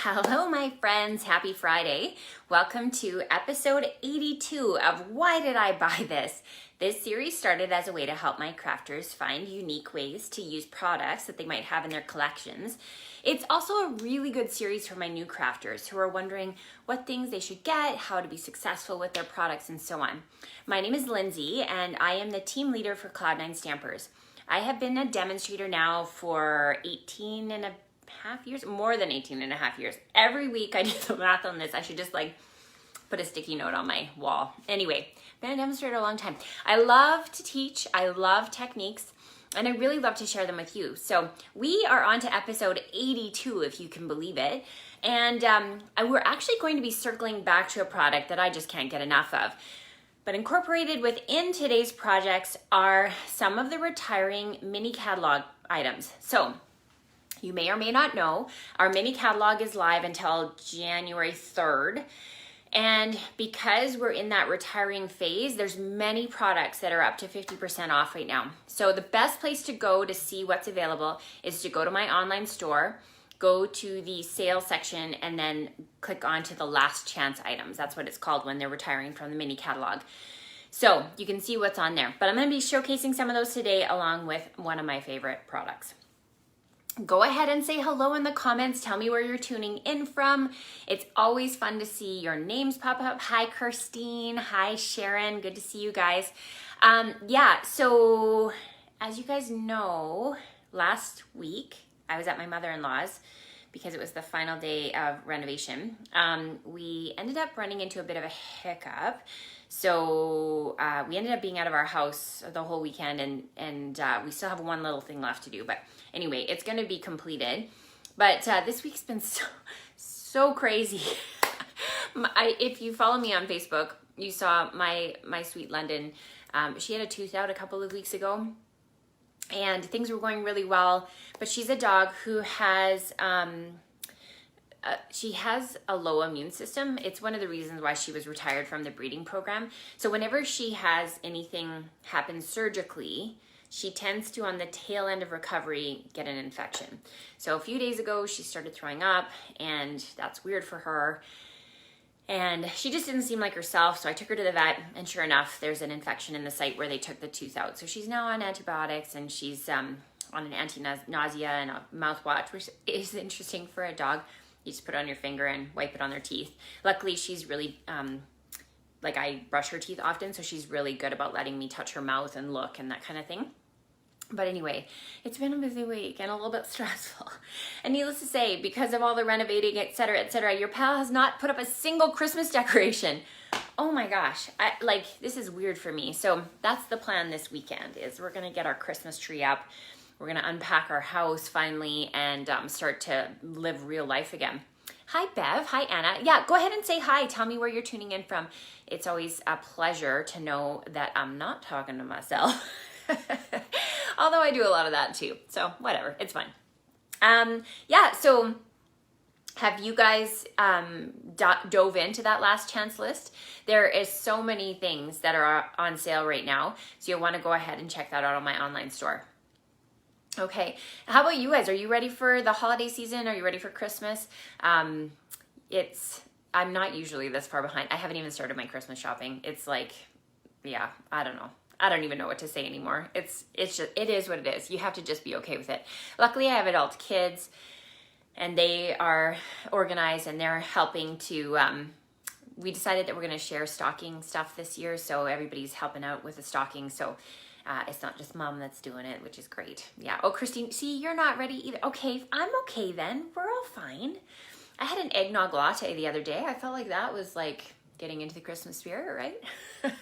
Hello, my friends. Happy Friday. Welcome to episode 82 of Why Did I Buy This? This series started as a way to help my crafters find unique ways to use products that they might have in their collections. It's also a really good series for my new crafters who are wondering what things they should get, how to be successful with their products, and so on. My name is Lindsay, and I am the team leader for Cloud9 Stampers. I have been a demonstrator now for 18 and a half years, more than 18 and a half years. Every week I do the math on this. I should just put a sticky note on my wall. Anyway, been a demonstrator a long time. I love to teach. I love techniques, and I really love to share them with you. So we are on to episode 82, if you can believe it. And we're actually going to be circling back to a product that I just can't get enough of. But incorporated within today's projects are some of the retiring mini catalog items. So you may or may not know, our mini catalog is live until January 3rd. And because we're in that retiring phase, there's many products that are up to 50% off right now. So the best place to go to see what's available is to go to my online store, go to the sales section, and then click onto the last chance items. That's what it's called when they're retiring from the mini catalog. So you can see what's on there. But I'm going to be showcasing some of those today along with one of my favorite products. Go ahead and say hello in the comments. Tell me where you're tuning in from. It's always fun to see your names pop up. Hi, Kirstine. Hi, Sharon. Good to see you guys. So as you guys know, last week I was at my mother-in-law's because it was the final day of renovation. We ended up running into a bit of a hiccup. So we ended up being out of our house the whole weekend, and we still have one little thing left to do. But anyway, it's going to be completed. But this week's been so crazy. If you follow me on Facebook, you saw my sweet London. She had a tooth out a couple of weeks ago, and things were going really well. But she's a dog who has she has a low immune system. It's one of the reasons why she was retired from the breeding program. So whenever she has anything happen surgically, she tends to, on the tail end of recovery, get an infection. So a few days ago, she started throwing up, and that's weird for her. And she just didn't seem like herself, so I took her to the vet, and sure enough, there's an infection in the site where they took the tooth out. So she's now on antibiotics, and she's on an anti-nausea and a mouthwash, which is interesting for a dog. You just put it on your finger and wipe it on their teeth. Luckily, she's really, I brush her teeth often, so she's really good about letting me touch her mouth and look and that kind of thing. But anyway, it's been a busy week and a little bit stressful. And needless to say, because of all the renovating, et cetera, your pal has not put up a single Christmas decoration. Oh my gosh, this is weird for me. So that's the plan this weekend, is we're gonna get our Christmas tree up. We're gonna unpack our house finally and start to live real life again. Hi, Bev. Hi, Anna. Yeah, go ahead and say hi. Tell me where you're tuning in from. It's always a pleasure to know that I'm not talking to myself. Although I do a lot of that too. So whatever, it's fine. So have you guys dove into that last chance list? There is so many things that are on sale right now. So you'll wanna go ahead and check that out on my online store. Okay, how about you guys? Are you ready for the holiday season? Are you ready for Christmas? I'm not usually this far behind. I haven't even started my Christmas shopping. It's I don't know. I don't even know what to say anymore. It is what it is. You have to just be okay with it. Luckily, I have adult kids, and they are organized, and they're helping to, we decided that we're gonna share stocking stuff this year, so everybody's helping out with the stocking, so it's not just mom that's doing it, which is great. Yeah. Oh, Christine, see, you're not ready either. Okay, I'm okay then. We're all fine. I had an eggnog latte the other day. I felt like that was getting into the Christmas spirit, right?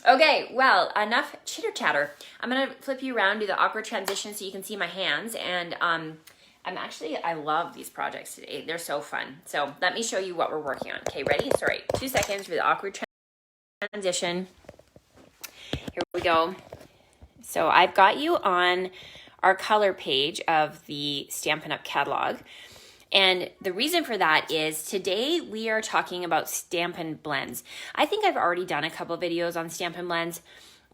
Okay, well, enough chitter chatter. I'm gonna flip you around, do the awkward transition so you can see my hands. And I love these projects today. They're so fun. So let me show you what we're working on. Okay, ready? Sorry, 2 seconds for the awkward transition. Here we go. So I've got you on our color page of the Stampin Up catalog. And the reason for that is today we are talking about Stampin Blends. I think I've already done a couple videos on Stampin Blends,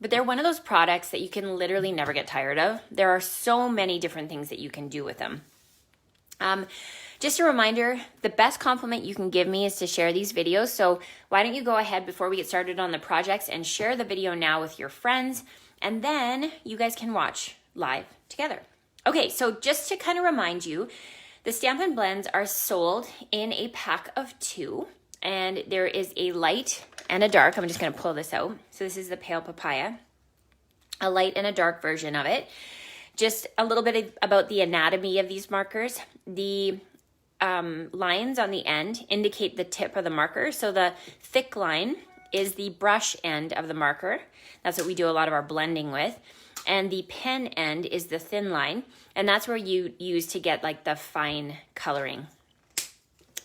but they're one of those products that you can literally never get tired of. There are so many different things that you can do with them. just a reminder, the best compliment you can give me is to share these videos. So why don't you go ahead before we get started on the projects and share the video now with your friends, and then you guys can watch live together. Okay, so just to kind of remind you, the Stampin' Blends are sold in a pack of 2, and there is a light and a dark. I'm just going to pull this out. So this is the Pale Papaya, a light and a dark version of it. Just a little bit about the anatomy of these markers. The lines on the end indicate the tip of the marker. So the thick line is the brush end of the marker. That's what we do a lot of our blending with. And the pen end is the thin line. And that's where you use to get like the fine coloring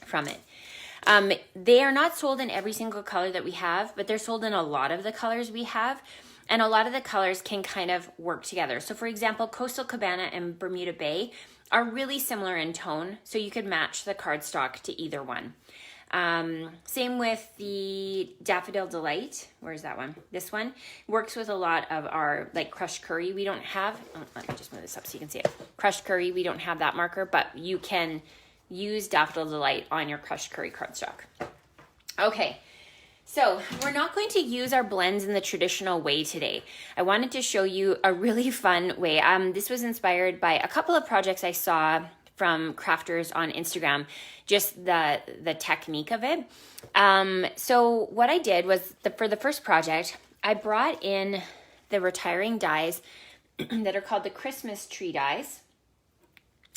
from it. They are not sold in every single color that we have, but they're sold in a lot of the colors we have. And a lot of the colors can kind of work together. So for example, Coastal Cabana and Bermuda Bay are really similar in tone, so you could match the cardstock to either one. Same with the Daffodil Delight. Where's that one? This one works with a lot of our like crushed curry. We don't have, let me just move this up so you can see it. Crushed curry, we don't have that marker, but you can use Daffodil Delight on your crushed curry cardstock. Okay. So we're not going to use our blends in the traditional way today. I wanted to show you a really fun way. This was inspired by a couple of projects I saw from crafters on Instagram, just the technique of it. So what I did was, for the first project, I brought in the retiring dies that are called the Christmas tree dies.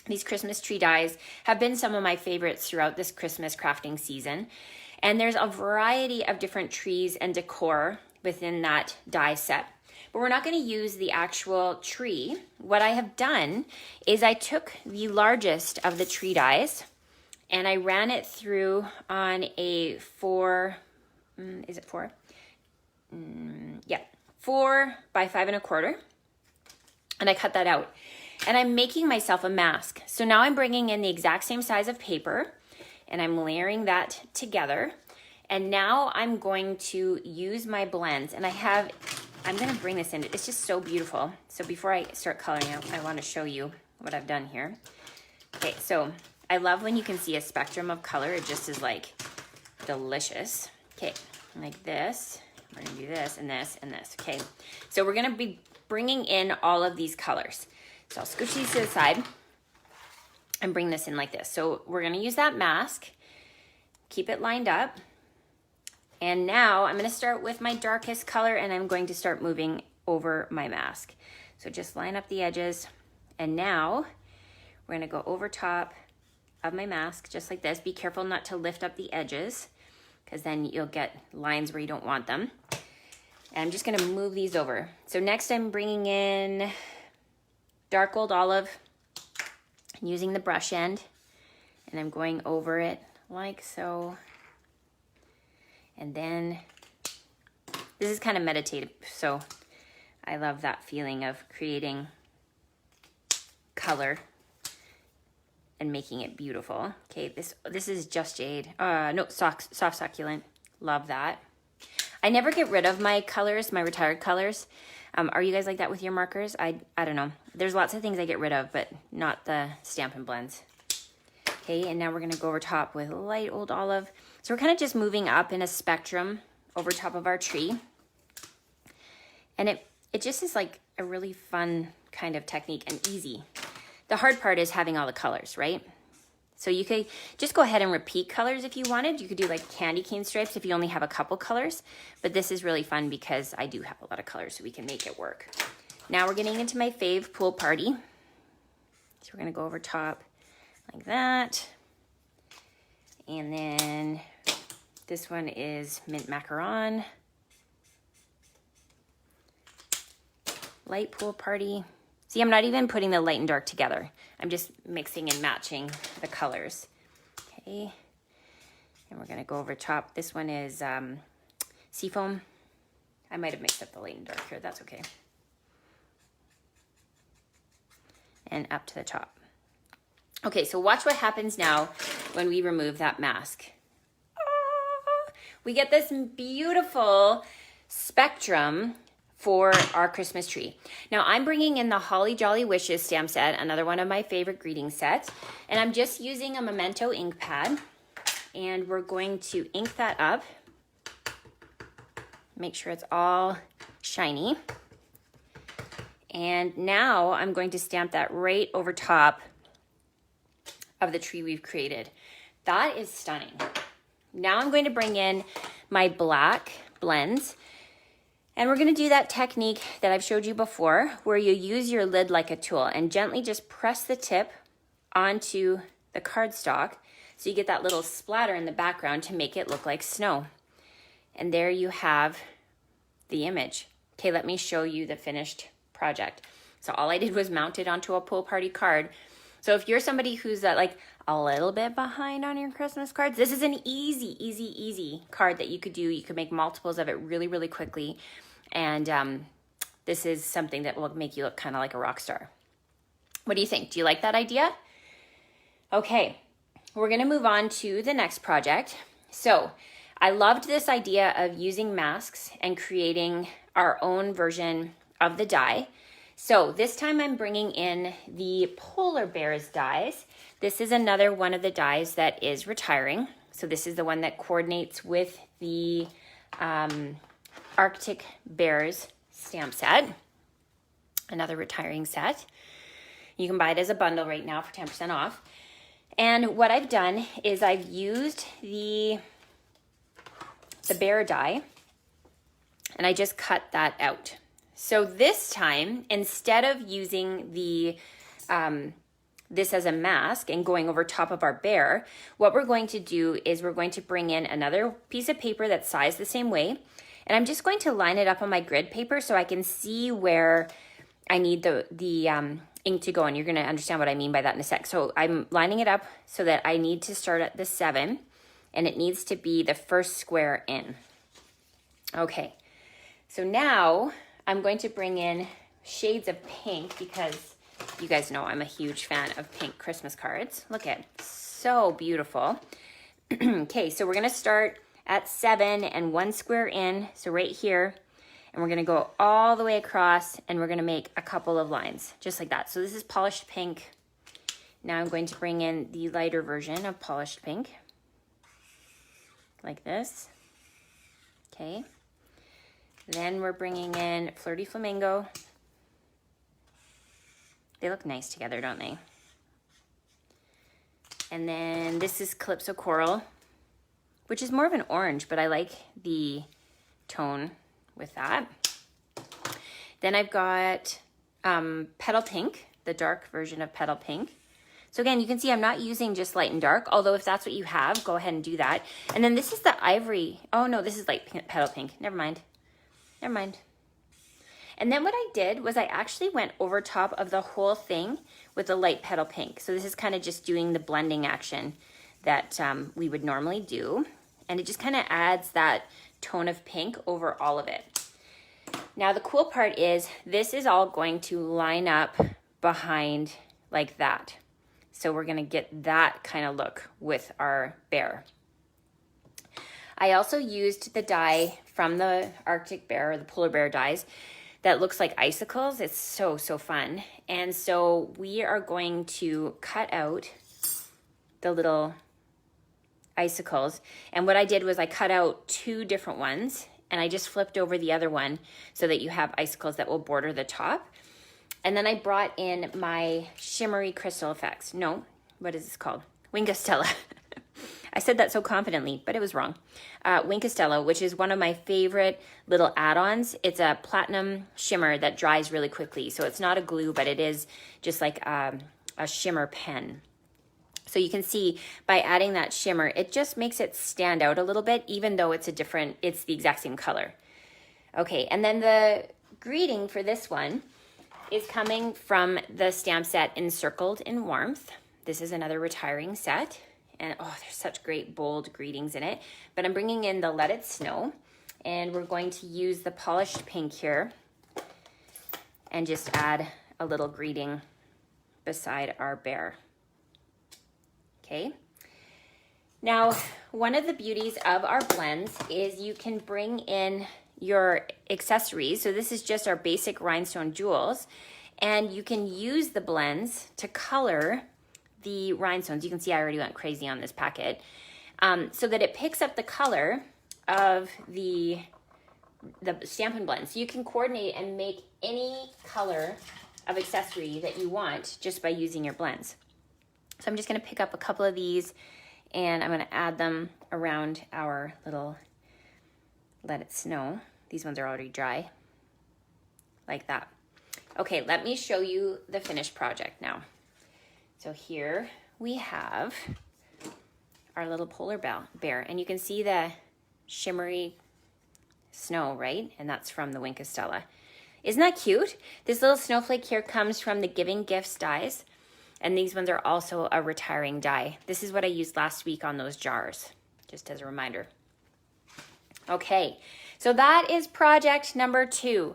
These Christmas tree dies have been some of my favorites throughout this Christmas crafting season. And there's a variety of different trees and decor within that die set. But we're not going to use the actual tree. What I have done is I took the largest of the tree dies and I ran it through on a 4, is it 4? Yeah, 4 by 5 1/4. And I cut that out. And I'm making myself a mask. So now I'm bringing in the exact same size of paper, and I'm layering that together. And now I'm going to use my blends. And I'm going to bring this in. It's just so beautiful. So before I start coloring out, I want to show you what I've done here. Okay, so I love when you can see a spectrum of color. It just is like delicious. Okay, like this. We're going to do this and this and this. Okay, so we're going to be bringing in all of these colors. So I'll scooch these to the side and bring this in like this. So we're going to use that mask, keep it lined up. And now I'm going to start with my darkest color and I'm going to start moving over my mask. So just line up the edges. And now we're going to go over top of my mask just like this. Be careful not to lift up the edges because then you'll get lines where you don't want them. And I'm just going to move these over. So next I'm bringing in dark old olive using the brush end, and I'm going over it like so. And then this is kind of meditative, so I love that feeling of creating color and making it beautiful. Okay, this is Just Jade. No, soft succulent. Love that. I never get rid of my colors, my retired colors. Are you guys like that with your markers? I don't know. There's lots of things I get rid of, but not the Stampin' Blends. Okay, and now we're gonna go over top with light old olive. So we're kind of just moving up in a spectrum over top of our tree. And it just is like a really fun kind of technique and easy. The hard part is having all the colors, right? So you could just go ahead and repeat colors if you wanted. You could do like candy cane stripes if you only have a couple colors. But this is really fun because I do have a lot of colors, so we can make it work. Now we're getting into my fave pool party. So we're gonna go over top like that. And then this one is mint macaron. Light pool party. See, I'm not even putting the light and dark together. I'm just mixing and matching the colors. Okay. And we're gonna go over top. This one is seafoam. I might have mixed up the light and dark here. That's okay. And up to the top. Okay, so watch what happens now when we remove that mask. We get this beautiful spectrum for our Christmas tree. Now I'm bringing in the Holly Jolly Wishes stamp set, another one of my favorite greeting sets, and I'm just using a Memento ink pad, and we're going to ink that up. Make sure it's all shiny. And now I'm going to stamp that right over top of the tree we've created. That is stunning. Now I'm going to bring in my black blends, and we're going to do that technique that I've showed you before, where you use your lid like a tool and gently just press the tip onto the cardstock so you get that little splatter in the background to make it look like snow. And there you have the image. Okay, let me show you the finished project. So all I did was mount it onto a pool party card. So if you're somebody who's like a little bit behind on your Christmas cards, this is an easy card that you could do. You could make multiples of it really, really quickly. And this is something that will make you look kind of like a rock star. What do you think? Do you like that idea? Okay, we're gonna move on to the next project. So I loved this idea of using masks and creating our own version of the die. So this time I'm bringing in the Polar Bears dies. This is another one of the dies that is retiring. So this is the one that coordinates with the Arctic Bears stamp set, another retiring set. You can buy it as a bundle right now for 10% off. And what I've done is I've used the bear die, and I just cut that out. So this time, instead of using the this as a mask and going over top of our bear, what we're going to do is we're going to bring in another piece of paper that's sized the same way, and I'm just going to line it up on my grid paper so I can see where I need the ink to go, and you're going to understand what I mean by that in a sec. So I'm lining it up so that I need to start at the 7, and it needs to be the first square in. Okay, so now I'm going to bring in shades of pink because you guys know I'm a huge fan of pink Christmas cards. Look at it, so beautiful. Okay, so we're gonna start at 7 and 1 square in, so right here, and we're gonna go all the way across, and we're gonna make a couple of lines, just like that. So this is polished pink. Now I'm going to bring in the lighter version of polished pink, like this. Okay. Then we're bringing in Flirty Flamingo. They look nice together, don't they? And then this is Calypso Coral, which is more of an orange, but I like the tone with that. Then I've got Petal Pink, the dark version of Petal Pink. So again, you can see I'm not using just light and dark, although if that's what you have, go ahead and do that. And then this is the Ivory. Oh no, this is light Petal Pink. Never mind. And then what I did was I actually went over top of the whole thing with the light Petal Pink. So this is kind of just doing the blending action that we would normally do. And it just kind of adds that tone of pink over all of it. Now the cool part is this is all going to line up behind like that. So we're gonna get that kind of look with our bear. I also used the die from the Arctic Bear, or the Polar Bear dies, that looks like icicles. It's so fun. And so we are going to cut out the little icicles. And what I did was I cut out 2 different ones, and I just flipped over the other one so that you have icicles that will border the top. And then I brought in my shimmery crystal effects. No, what is this called? Winkostella. I said that so confidently, but it was wrong. Winkostella, which is one of my favorite little add-ons. It's a platinum shimmer that dries really quickly. So it's not a glue, but it is just like a shimmer pen. So you can see by adding that shimmer, it just makes it stand out a little bit, even though it's the exact same color. Okay, and then the greeting for this one is coming from the stamp set Encircled in Warmth. This is another retiring set. And oh, there's such great bold greetings in it. But I'm bringing in the Let It Snow, and we're going to use the polished pink here and just add a little greeting beside our bear. Okay. Now, one of the beauties of our blends is you can bring in your accessories. So this is just our basic rhinestone jewels. And you can use the blends to color the rhinestones. You can see I already went crazy on this packet. So that it picks up the color of the Stampin' Blends. So you can coordinate and make any color of accessory that you want just by using your blends. So I'm just gonna pick up a couple of these and I'm gonna add them around our little Let It Snow. These ones are already dry, like that. Okay, let me show you the finished project now. So here we have our little polar bear, and you can see the shimmery snow, right? And that's from the Wink of Stella. Isn't that cute? This little snowflake here comes from the Giving Gifts dies, and these ones are also a retiring die. This is what I used last week on those jars, just as a reminder. Okay, so that is project number 2.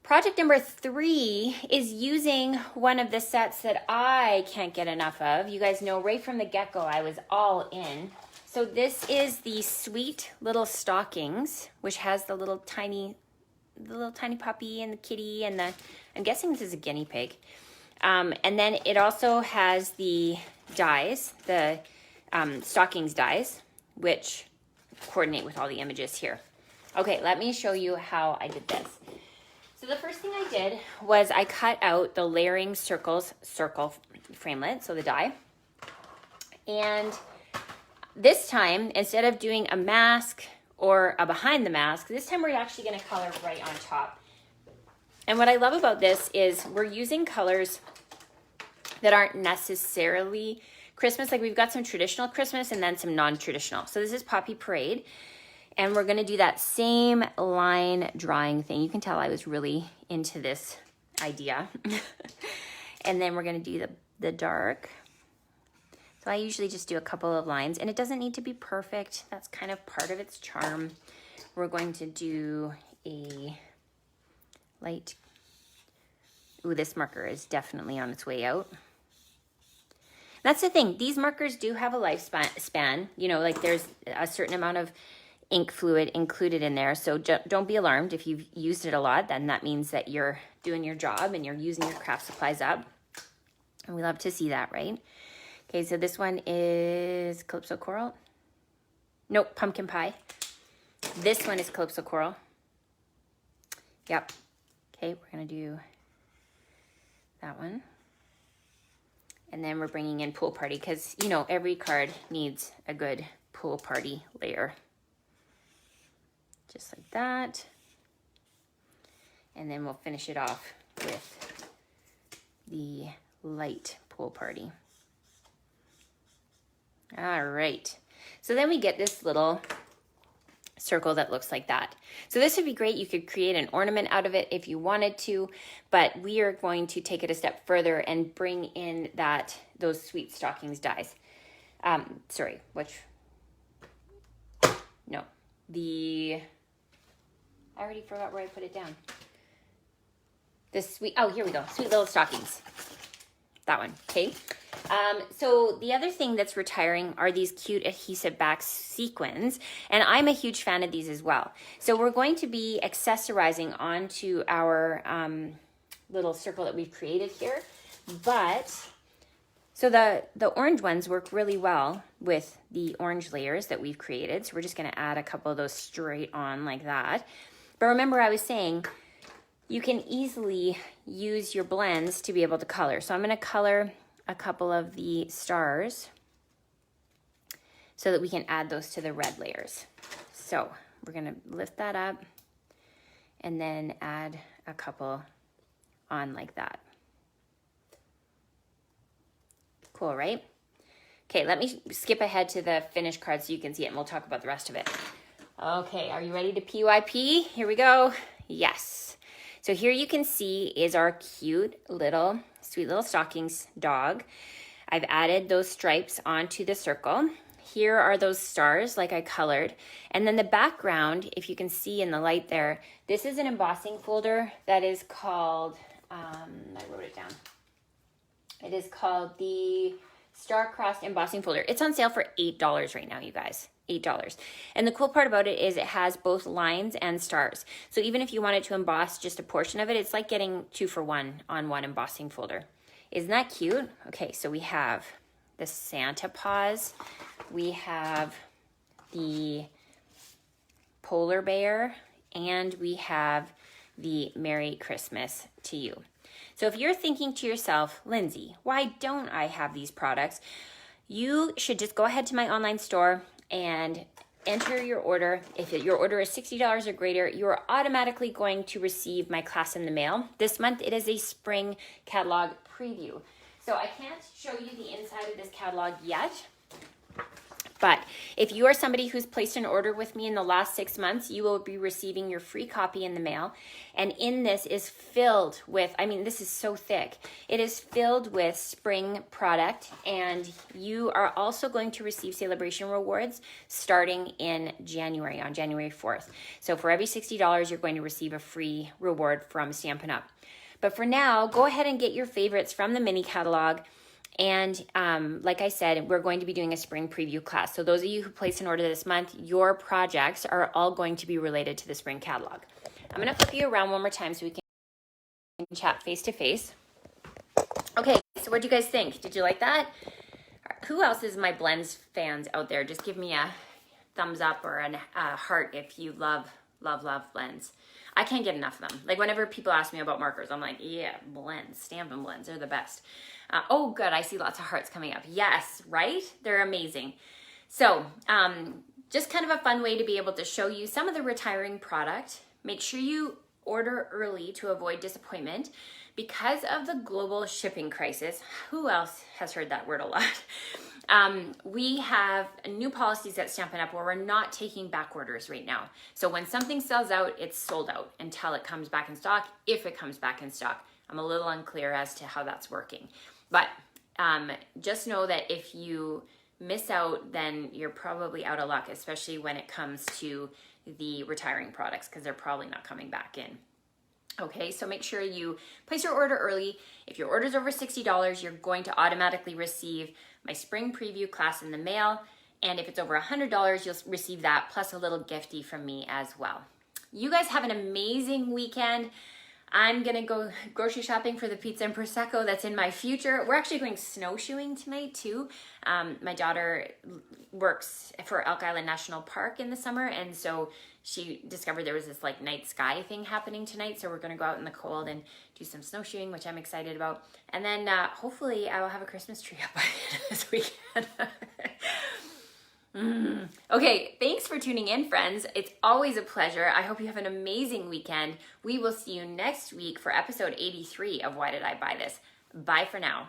Project number 3 is using one of the sets that I can't get enough of. You guys know right from the get-go I was all in. So this is the Sweet Little Stockings, which has the little tiny puppy and the kitty and I'm guessing this is a guinea pig. And then it also has the dies, the stockings dies, which coordinate with all the images here. Okay, let me show you how I did this. So the first thing I did was I cut out the layering circle framelit, so the die. And this time, instead of doing a mask or a behind the mask, this time we're actually gonna color right on top. And what I love about this is we're using colors that aren't necessarily Christmas. Like we've got some traditional Christmas and then some non-traditional. So this is Poppy Parade. And we're gonna do that same line drawing thing. You can tell I was really into this idea. And then we're gonna do the dark. So I usually just do a couple of lines and it doesn't need to be perfect. That's kind of part of its charm. We're going to do a light. Ooh, this marker is definitely on its way out. That's the thing, these markers do have a lifespan. You know, like there's a certain amount of ink fluid included in there. So don't be alarmed if you've used it a lot, then that means that you're doing your job and you're using your craft supplies up. And we love to see that, right? Okay, so this one is Calypso Coral. Nope, Pumpkin Pie. This one is Calypso Coral. Yep. Okay, we're gonna do that one. And then we're bringing in Pool Party because, you know, every card needs a good pool party layer. Just like that. And then we'll finish it off with the light Pool Party. All right. So then we get this little circle that looks like that. So this would be great. You could create an ornament out of it if you wanted to, but we are going to take it a step further and bring in those Sweet Stockings dies. Sorry, I already forgot where I put it down. Oh, here we go. Sweet Little Stockings. That one, okay. So the other thing that's retiring are these cute adhesive back sequins, and I'm a huge fan of these as well. So we're going to be accessorizing onto our little circle that we've created here, so the orange ones work really well with the orange layers that we've created. So we're just gonna add a couple of those straight on like that. But remember I was saying, you can easily use your blends to be able to color. So I'm gonna color a couple of the stars so that we can add those to the red layers. So we're gonna lift that up and then add a couple on like that. Cool, right? Okay, let me skip ahead to the finished card so you can see it and we'll talk about the rest of it. Okay, are you ready to PYP? Here we go. Yes. So here you can see is our cute little Sweet Little Stockings dog. I've added those stripes onto the circle. Here are those stars like I colored. And then the background, if you can see in the light there, this is an embossing folder that is called, I wrote it down. It is called the Star-Crossed Embossing Folder. It's on sale for $8 right now, you guys. $8. And the cool part about it is it has both lines and stars. So even if you wanted to emboss just a portion of it, it's like getting 2 for 1 on one embossing folder. Isn't that cute? Okay, so we have the Santa paws. We have the polar bear, and we have the Merry Christmas to you. So if you're thinking to yourself, Lindsay, why don't I have these products? You should just go ahead to my online store and enter your order. If your order is $60 or greater, you are automatically going to receive my class in the mail. This month it is a spring catalog preview. So I can't show you the inside of this catalog yet, but if you are somebody who's placed an order with me in the last 6 months, you will be receiving your free copy in the mail. And in this is filled with, I mean, this is so thick. It is filled with spring product, and you are also going to receive celebration rewards starting in January, on January 4th. So for every $60, you're going to receive a free reward from Stampin' Up. But for now, go ahead and get your favorites from the mini catalog. And like I said, we're going to be doing a spring preview class. So those of you who placed an order this month, your projects are all going to be related to the spring catalog. I'm going to flip you around one more time so we can chat face to face. Okay, so what do you guys think? Did you like that? Who else is my blends fans out there? Just give me a thumbs up or a heart if you love blends. I can't get enough of them. Like whenever people ask me about markers, I'm like, yeah, blends, Stampin' Blends, they're the best. Oh, good, I see lots of hearts coming up. Yes, right? They're amazing. So just kind of a fun way to be able to show you some of the retiring product. Make sure you order early to avoid disappointment. Because of the global shipping crisis, who else has heard that word a lot? We have new policies at Stampin' Up! Where we're not taking back orders right now. So when something sells out, it's sold out until it comes back in stock, if it comes back in stock. I'm a little unclear as to how that's working. But just know that if you miss out, then you're probably out of luck, especially when it comes to the retiring products, because they're probably not coming back in. Okay, so make sure you place your order early. If your order is over $60, you're going to automatically receive my spring preview class in the mail. And if it's over $100, you'll receive that plus a little gifty from me as well. You guys have an amazing weekend. I'm gonna go grocery shopping for the pizza and Prosecco that's in my future. We're actually going snowshoeing tonight too. My daughter works for Elk Island National Park in the summer, and so she discovered there was this like night sky thing happening tonight. So we're gonna go out in the cold and do some snowshoeing, which I'm excited about. And then hopefully I will have a Christmas tree up by the end of this weekend. Okay, thanks for tuning in, friends. It's always a pleasure. I hope you have an amazing weekend. We will see you next week for episode 83 of Why Did I Buy This? Bye for now.